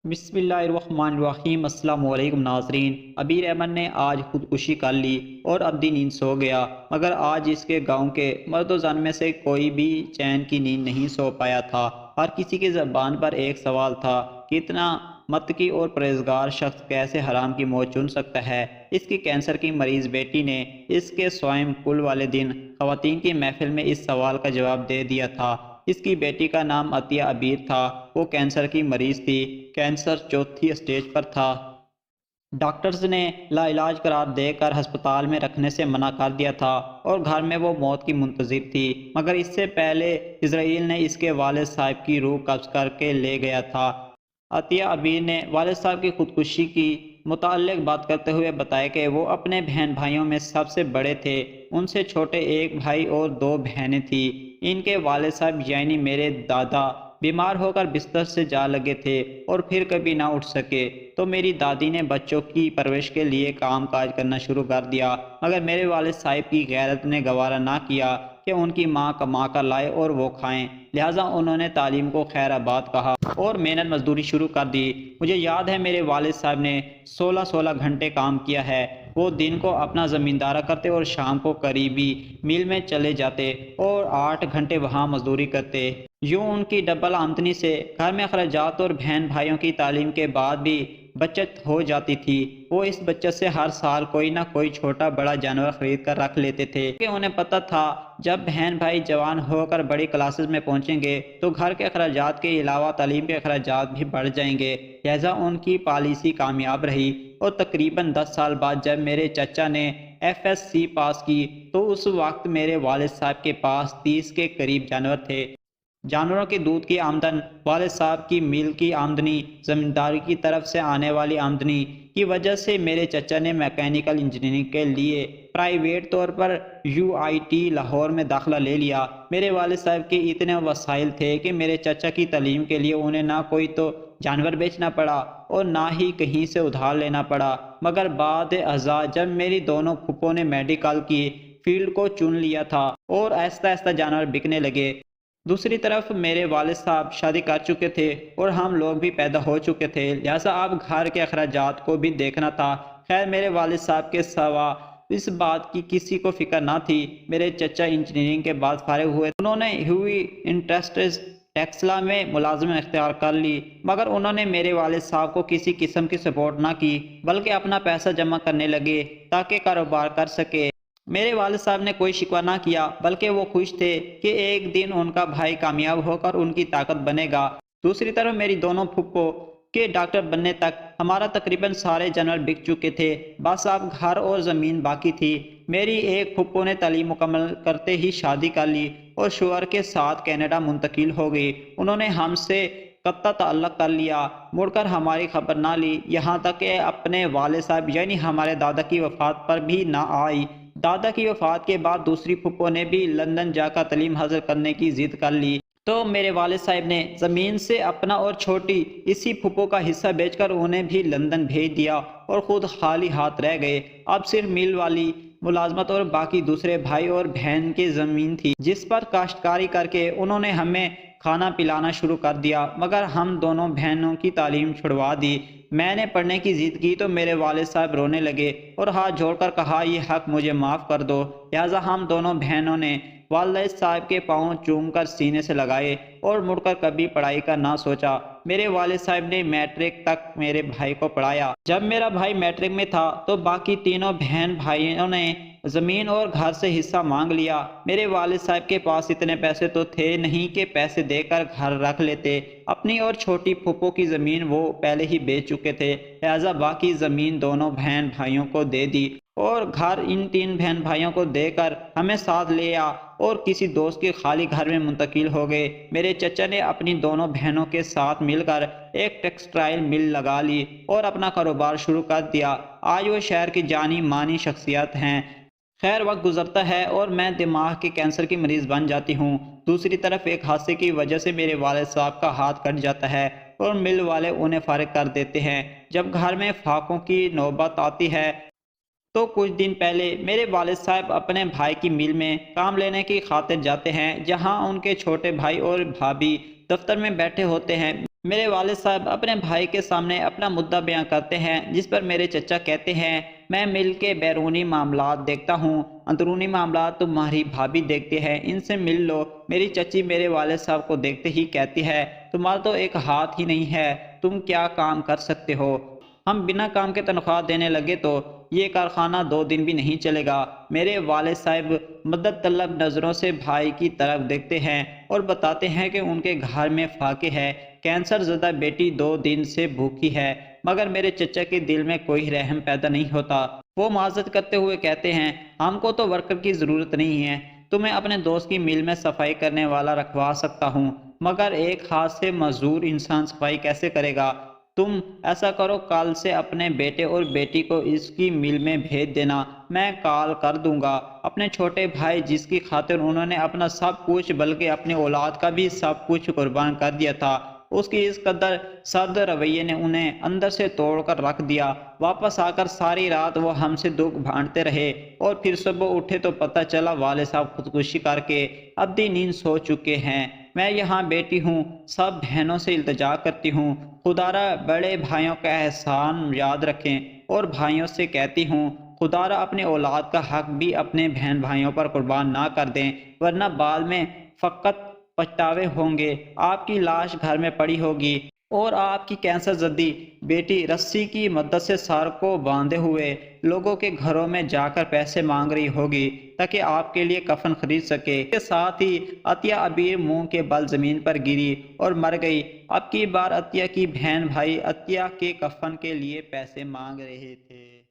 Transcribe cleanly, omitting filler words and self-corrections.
بسم اللہ الرحمن الرحیم۔ السلام علیکم ناظرین۔ عبیر احمد نے آج خودکشی کر لی اور ابدی نیند سو گیا، مگر آج اس کے گاؤں کے مرد و زن میں سے کوئی بھی چین کی نیند نہیں سو پایا تھا۔ ہر کسی کی زبان پر ایک سوال تھا کہ اتنا متقی اور پرہیزگار شخص کیسے حرام کی موت چن سکتا ہے۔ اس کی کینسر کی مریض بیٹی نے اس کے سوئم کل والے دن خواتین کی محفل میں اس سوال کا جواب دے دیا تھا۔ اس کی بیٹی کا نام عطیہ عبیر تھا۔ وہ کینسر کی مریض تھی۔ کینسر چوتھی اسٹیج پر تھا۔ ڈاکٹرز نے لا علاج قرار دے کر ہسپتال میں رکھنے سے منع کر دیا تھا اور گھر میں وہ موت کی منتظر تھی، مگر اس سے پہلے اسرائیل نے اس کے والد صاحب کی روح قبض کر کے لے گیا تھا۔ عطیہ عبیر نے والد صاحب کی خودکشی کی متعلق بات کرتے ہوئے بتایا کہ وہ اپنے بہن بھائیوں میں سب سے بڑے تھے۔ ان سے چھوٹے ایک بھائی اور دو بہنیں تھیں۔ ان کے والد صاحب یعنی میرے دادا بیمار ہو کر بستر سے جا لگے تھے اور پھر کبھی نہ اٹھ سکے، تو میری دادی نے بچوں کی پرورش کے لیے کام کاج کرنا شروع کر دیا، مگر میرے والد صاحب کی غیرت نے گوارا نہ کیا کہ ان کی ماں کما کر لائے اور وہ کھائیں، لہٰذا انہوں نے تعلیم کو خیر آباد کہا اور محنت مزدوری شروع کر دی۔ مجھے یاد ہے میرے والد صاحب نے 16 گھنٹے کام کیا ہے۔ وہ دن کو اپنا زمیندارہ کرتے اور شام کو قریبی میل میں چلے جاتے اور 8 گھنٹے وہاں مزدوری کرتے۔ یوں ان کی ڈبل آمدنی سے گھر میں اخراجات اور بہن بھائیوں کی تعلیم کے بعد بھی بچت ہو جاتی تھی۔ وہ اس بچت سے ہر سال کوئی نہ کوئی چھوٹا بڑا جانور خرید کر رکھ لیتے تھے کہ انہیں پتہ تھا جب بہن بھائی جوان ہو کر بڑی کلاسز میں پہنچیں گے تو گھر کے اخراجات کے علاوہ تعلیم کے اخراجات بھی بڑھ جائیں گے، لہذا ان کی پالیسی کامیاب رہی اور تقریباً 10 سال بعد جب میرے چچا نے FSC پاس کی تو اس وقت میرے والد صاحب کے پاس 30 کے قریب جانور تھے۔ جانوروں کے دودھ کی آمدن، والد صاحب کی میل کی آمدنی، زمینداری کی طرف سے آنے والی آمدنی کی وجہ سے میرے چچا نے میکینیکل انجینئرنگ کے لیے پرائیویٹ طور پر UIT لاہور میں داخلہ لے لیا۔ میرے والد صاحب کے اتنے وسائل تھے کہ میرے چچا کی تعلیم کے لیے انہیں نہ کوئی تو جانور بیچنا پڑا اور نہ ہی کہیں سے ادھار لینا پڑا، مگر بعد ازاں جب میری دونوں پھپھوں نے میڈیکل کی فیلڈ کو چن لیا تھا اور آہستہ آہستہ جانور بکنے لگے۔ دوسری طرف میرے والد صاحب شادی کر چکے تھے اور ہم لوگ بھی پیدا ہو چکے تھے، لہٰذا اب گھر کے اخراجات کو بھی دیکھنا تھا۔ خیر میرے والد صاحب کے سوا اس بات کی کسی کو فکر نہ تھی۔ میرے چچا انجینئرنگ کے بعد فارغ ہوئے، انہوں نے ہوئی انٹرسٹس ٹیکسلا میں ملازمت اختیار کر لی، مگر انہوں نے میرے والد صاحب کو کسی قسم کی سپورٹ نہ کی، بلکہ اپنا پیسہ جمع کرنے لگے تاکہ کاروبار کر سکے۔ میرے والد صاحب نے کوئی شکوہ نہ کیا، بلکہ وہ خوش تھے کہ ایک دن ان کا بھائی کامیاب ہو کر ان کی طاقت بنے گا۔ دوسری طرف میری دونوں پھپھو کے ڈاکٹر بننے تک ہمارا تقریباً سارے جانور بک چکے تھے، بس اب گھر اور زمین باقی تھی۔ میری ایک پھپھو نے تعلیم مکمل کرتے ہی شادی کر لی اور شوہر کے ساتھ کینیڈا منتقل ہو گئی۔ انہوں نے ہم سے قطع تعلق کر لیا، مڑ کر ہماری خبر نہ لی، یہاں تک کہ اپنے والد صاحب یعنی ہمارے دادا کی وفات پر بھی نہ آئی۔ دادا کی وفات کے بعد دوسری پھپھو نے بھی لندن جا کر تعلیم حاصل کرنے کی ضد کر لی، تو میرے والد صاحب نے زمین سے اپنا اور چھوٹی اسی پھپھو کا حصہ بیچ کر انہیں بھی لندن بھیج دیا اور خود خالی ہاتھ رہ گئے۔ اب صرف میل والی ملازمت اور باقی دوسرے بھائی اور بہن کی زمین تھی جس پر کاشتکاری کر کے انہوں نے ہمیں کھانا پلانا شروع کر دیا، مگر ہم دونوں بہنوں کی تعلیم چھڑوا دی۔ میں نے پڑھنے کی ضد کی تو میرے والد صاحب رونے لگے اور ہاتھ جوڑ کر کہا یہ حق مجھے معاف کر دو، لہٰذا ہم دونوں بہنوں نے والد صاحب کے پاؤں چوم کر سینے سے لگائے اور مڑ کر کبھی پڑھائی کا نہ سوچا۔ میرے والد صاحب نے میٹرک تک میرے بھائی کو پڑھایا۔ جب میرا بھائی میٹرک میں تھا تو باقی تینوں بہن بھائیوں نے زمین اور گھر سے حصہ مانگ لیا۔ میرے والد صاحب کے پاس اتنے پیسے تو تھے نہیں کہ پیسے دے کر گھر رکھ لیتے۔ اپنی اور چھوٹی پھپھو کی زمین وہ پہلے ہی بیچ چکے تھے، لہٰذا باقی زمین دونوں بہن بھائیوں کو دے دی اور گھر ان 3 بہن بھائیوں کو دے کر ہمیں ساتھ لیا اور کسی دوست کے خالی گھر میں منتقل ہو گئے۔ میرے چچا نے اپنی دونوں بہنوں کے ساتھ مل کر ایک ٹیکسٹائل مل لگا لی اور اپنا کاروبار شروع کر دیا۔ آج وہ شہر کی جانی مانی شخصیت ہیں۔ خیر وقت گزرتا ہے اور میں دماغ کے کینسر کی مریض بن جاتی ہوں۔ دوسری طرف ایک حادثے کی وجہ سے میرے والد صاحب کا ہاتھ کٹ جاتا ہے اور مل والے انہیں فارغ کر دیتے ہیں۔ جب گھر میں فاقوں کی نوبت آتی ہے تو کچھ دن پہلے میرے والد صاحب اپنے بھائی کی مل میں کام لینے کی خاطر جاتے ہیں، جہاں ان کے چھوٹے بھائی اور بھابھی دفتر میں بیٹھے ہوتے ہیں۔ میرے والد صاحب اپنے بھائی کے سامنے اپنا مدعا بیان کرتے ہیں، جس پر میرے چچا کہتے ہیں میں مل کے بیرونی معاملات دیکھتا ہوں، اندرونی معاملات تمہاری بھابھی دیکھتی ہے، ان سے مل لو۔ میری چچی میرے والد صاحب کو دیکھتے ہی کہتی ہے تمہارا تو ایک ہاتھ ہی نہیں ہے، تم کیا کام کر سکتے ہو؟ ہم بنا کام کے تنخواہ دینے لگے تو یہ کارخانہ 2 دن بھی نہیں چلے گا۔ میرے والد صاحب مدد طلب نظروں سے بھائی کی طرف دیکھتے ہیں اور بتاتے ہیں کہ ان کے گھر میں فاقے ہے، کینسر زدہ بیٹی 2 دن سے بھوکی ہے، مگر میرے چچا کے دل میں کوئی رحم پیدا نہیں ہوتا۔ وہ معذرت کرتے ہوئے کہتے ہیں ہم کو تو ورکر کی ضرورت نہیں ہے، تو میں اپنے دوست کی مل میں صفائی کرنے والا رکھوا سکتا ہوں، مگر ایک ہاتھ سے مزدور انسان صفائی کیسے کرے گا؟ تم ایسا کرو کل سے اپنے بیٹے اور بیٹی کو اس کی مل میں بھیج دینا، میں کال کر دوں گا۔ اپنے چھوٹے بھائی جس کی خاطر انہوں نے اپنا سب کچھ بلکہ اپنی اولاد کا بھی سب کچھ قربان کر دیا تھا، اس کی اس قدر سرد رویے نے انہیں اندر سے توڑ کر رکھ دیا۔ واپس آ کر ساری رات وہ ہم سے دکھ بھانٹتے رہے اور پھر صبح اٹھے تو پتہ چلا والد صاحب خودکشی کر کے ابدی نیند سو چکے ہیں۔ میں یہاں بیٹی ہوں، سب بہنوں سے التجا کرتی ہوں خدا را بڑے بھائیوں کا احسان یاد رکھیں، اور بھائیوں سے کہتی ہوں خدا را اپنے اولاد کا حق بھی اپنے بہن بھائیوں پر قربان نہ کر دیں، ورنہ بعد میں فقط پچھتاوے ہوں گے۔ آپ کی لاش گھر میں پڑی ہوگی اور آپ کی کینسر زدی بیٹی رسی کی مدد سے سر کو باندھے ہوئے لوگوں کے گھروں میں جا کر پیسے مانگ رہی ہوگی تاکہ آپ کے لیے کفن خرید سکے۔ اس کے ساتھ ہی عطیہ عبیر منہ کے بل زمین پر گری اور مر گئی۔ اب کی بار عطیہ کی بہن بھائی عطیہ کے کفن کے لیے پیسے مانگ رہے تھے۔